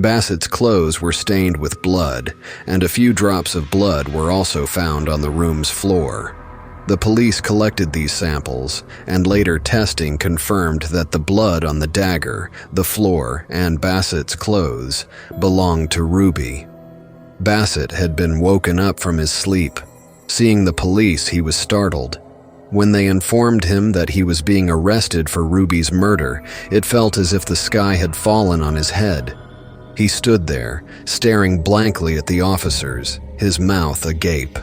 Bassett's clothes were stained with blood, and a few drops of blood were also found on the room's floor. The police collected these samples, and later testing confirmed that the blood on the dagger, the floor, and Bassett's clothes belonged to Ruby. Bassett had been woken up from his sleep. Seeing the police, he was startled. When they informed him that he was being arrested for Ruby's murder, it felt as if the sky had fallen on his head. He stood there, staring blankly at the officers, his mouth agape.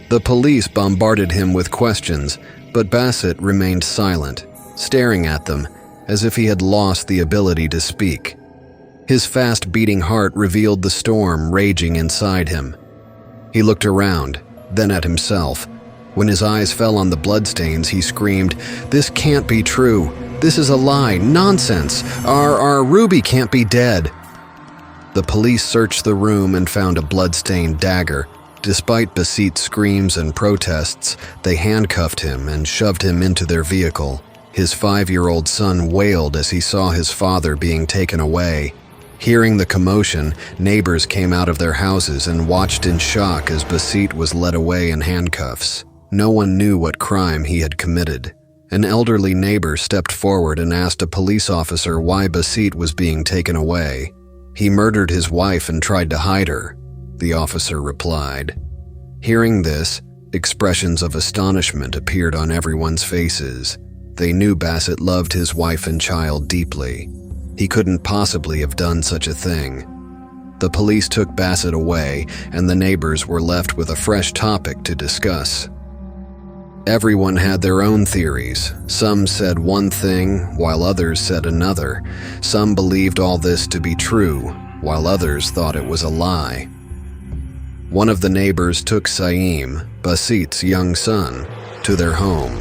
The police bombarded him with questions, but Bassett remained silent, staring at them as if he had lost the ability to speak. His fast-beating heart revealed the storm raging inside him. He looked around, then at himself. When his eyes fell on the bloodstains, he screamed, "This can't be true. This is a lie. Nonsense. Our Ruby can't be dead." The police searched the room and found a bloodstained dagger. Despite Bassett's screams and protests, they handcuffed him and shoved him into their vehicle. His 5-year-old son wailed as he saw his father being taken away. Hearing the commotion, neighbors came out of their houses and watched in shock as Bassett was led away in handcuffs. No one knew what crime he had committed. An elderly neighbor stepped forward and asked a police officer why Bassett was being taken away. "He murdered his wife and tried to hide her," the officer replied. Hearing this, expressions of astonishment appeared on everyone's faces. They knew Bassett loved his wife and child deeply. He couldn't possibly have done such a thing. The police took Bassett away, and the neighbors were left with a fresh topic to discuss. Everyone had their own theories. Some said one thing, while others said another. Some believed all this to be true, while others thought it was a lie. One of the neighbors took Saeem, Bassett's young son, to their home.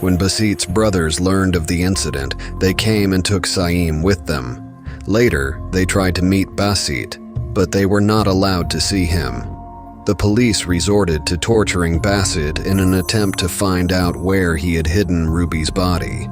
When Bassett's brothers learned of the incident, they came and took Saeem with them. Later, they tried to meet Bassett, but they were not allowed to see him. The police resorted to torturing Bassett in an attempt to find out where he had hidden Ruby's body,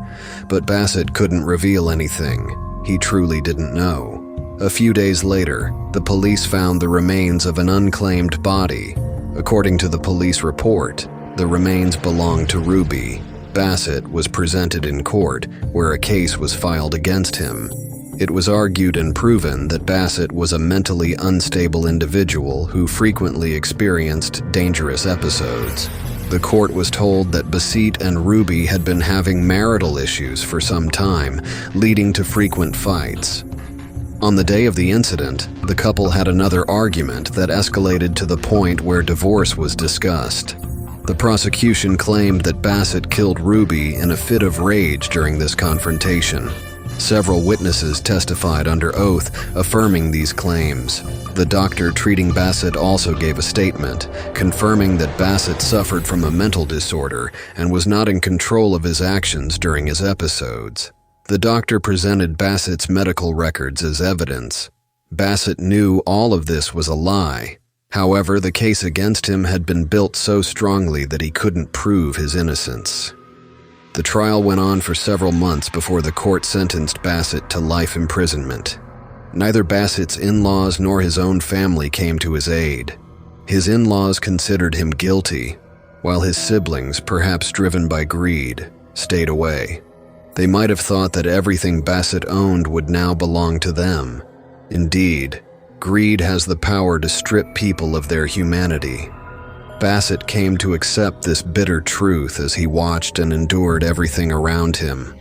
but Bassett couldn't reveal anything. He truly didn't know. A few days later, the police found the remains of an unclaimed body. According to the police report, the remains belonged to Ruby. Bassett was presented in court, where a case was filed against him. It was argued and proven that Bassett was a mentally unstable individual who frequently experienced dangerous episodes. The court was told that Bassett and Ruby had been having marital issues for some time, leading to frequent fights. On the day of the incident, the couple had another argument that escalated to the point where divorce was discussed. The prosecution claimed that Bassett killed Ruby in a fit of rage during this confrontation. Several witnesses testified under oath, affirming these claims. The doctor treating Bassett also gave a statement, confirming that Bassett suffered from a mental disorder and was not in control of his actions during his episodes. The doctor presented Bassett's medical records as evidence. Bassett knew all of this was a lie. However, the case against him had been built so strongly that he couldn't prove his innocence. The trial went on for several months before the court sentenced Bassett to life imprisonment. Neither Bassett's in-laws nor his own family came to his aid. His in-laws considered him guilty, while his siblings, perhaps driven by greed, stayed away. They might have thought that everything Bassett owned would now belong to them. Indeed, greed has the power to strip people of their humanity. Bassett came to accept this bitter truth as he watched and endured everything around him.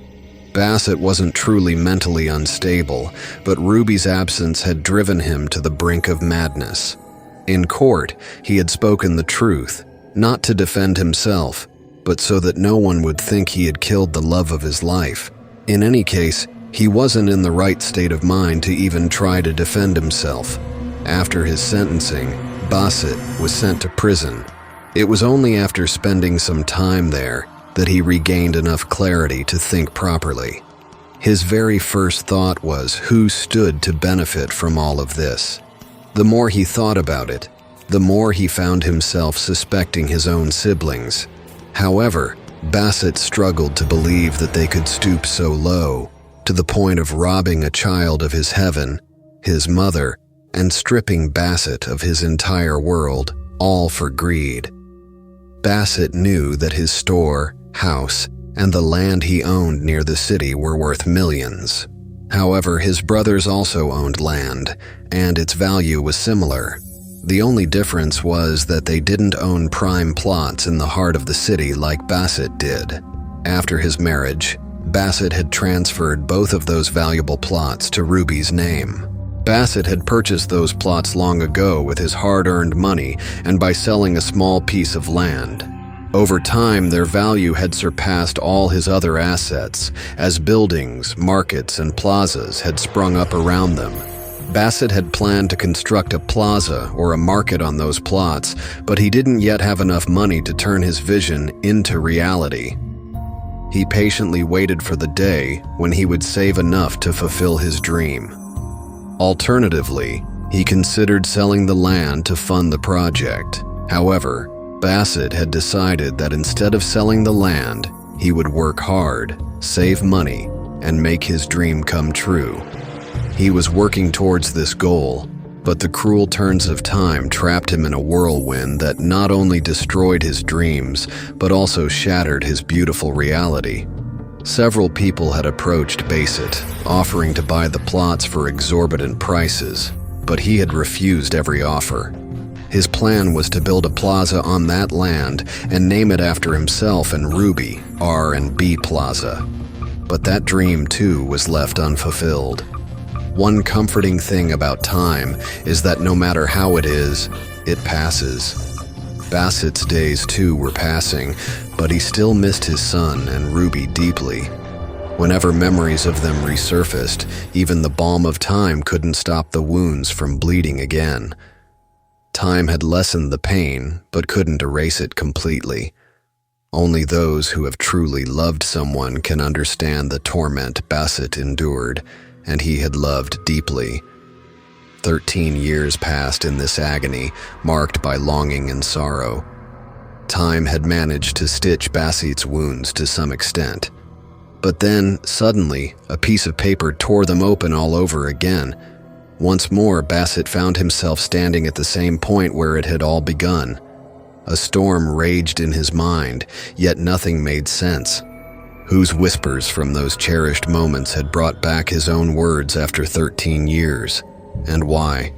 Bassett wasn't truly mentally unstable, but Ruby's absence had driven him to the brink of madness. In court, he had spoken the truth, not to defend himself, but so that no one would think he had killed the love of his life. In any case, he wasn't in the right state of mind to even try to defend himself. After his sentencing, Bassett was sent to prison. It was only after spending some time there that he regained enough clarity to think properly. His very first thought was who stood to benefit from all of this. The more he thought about it, the more he found himself suspecting his own siblings. However, Bassett struggled to believe that they could stoop so low, to the point of robbing a child of his heaven, his mother, and stripping Bassett of his entire world, all for greed. Bassett knew that his store, house, and the land he owned near the city were worth millions. However, his brothers also owned land, and its value was similar. The only difference was that they didn't own prime plots in the heart of the city like Bassett did. After his marriage, Bassett had transferred both of those valuable plots to Ruby's name. Bassett had purchased those plots long ago with his hard-earned money and by selling a small piece of land. Over time, their value had surpassed all his other assets, as buildings, markets, and plazas had sprung up around them. Bassett had planned to construct a plaza or a market on those plots, but he didn't yet have enough money to turn his vision into reality. He patiently waited for the day when he would save enough to fulfill his dream. Alternatively, he considered selling the land to fund the project. However, Bassett had decided that instead of selling the land, he would work hard, save money, and make his dream come true. He was working towards this goal, but the cruel turns of time trapped him in a whirlwind that not only destroyed his dreams, but also shattered his beautiful reality. Several people had approached Bassett, offering to buy the plots for exorbitant prices, but he had refused every offer. His plan was to build a plaza on that land and name it after himself and Ruby, R&B Plaza. But that dream too was left unfulfilled. One comforting thing about time is that no matter how it is, it passes. Bassett's days too were passing, but he still missed his son and Ruby deeply. Whenever memories of them resurfaced, even the balm of time couldn't stop the wounds from bleeding again. Time had lessened the pain, but couldn't erase it completely. Only those who have truly loved someone can understand the torment Bassett endured, and he had loved deeply. 13 years passed in this agony, marked by longing and sorrow. Time had managed to stitch Bassett's wounds to some extent. But then, suddenly, a piece of paper tore them open all over again. Once more, Bassett found himself standing at the same point where it had all begun. A storm raged in his mind, yet nothing made sense. Whose whispers from those cherished moments had brought back his own words after 13 years? And why?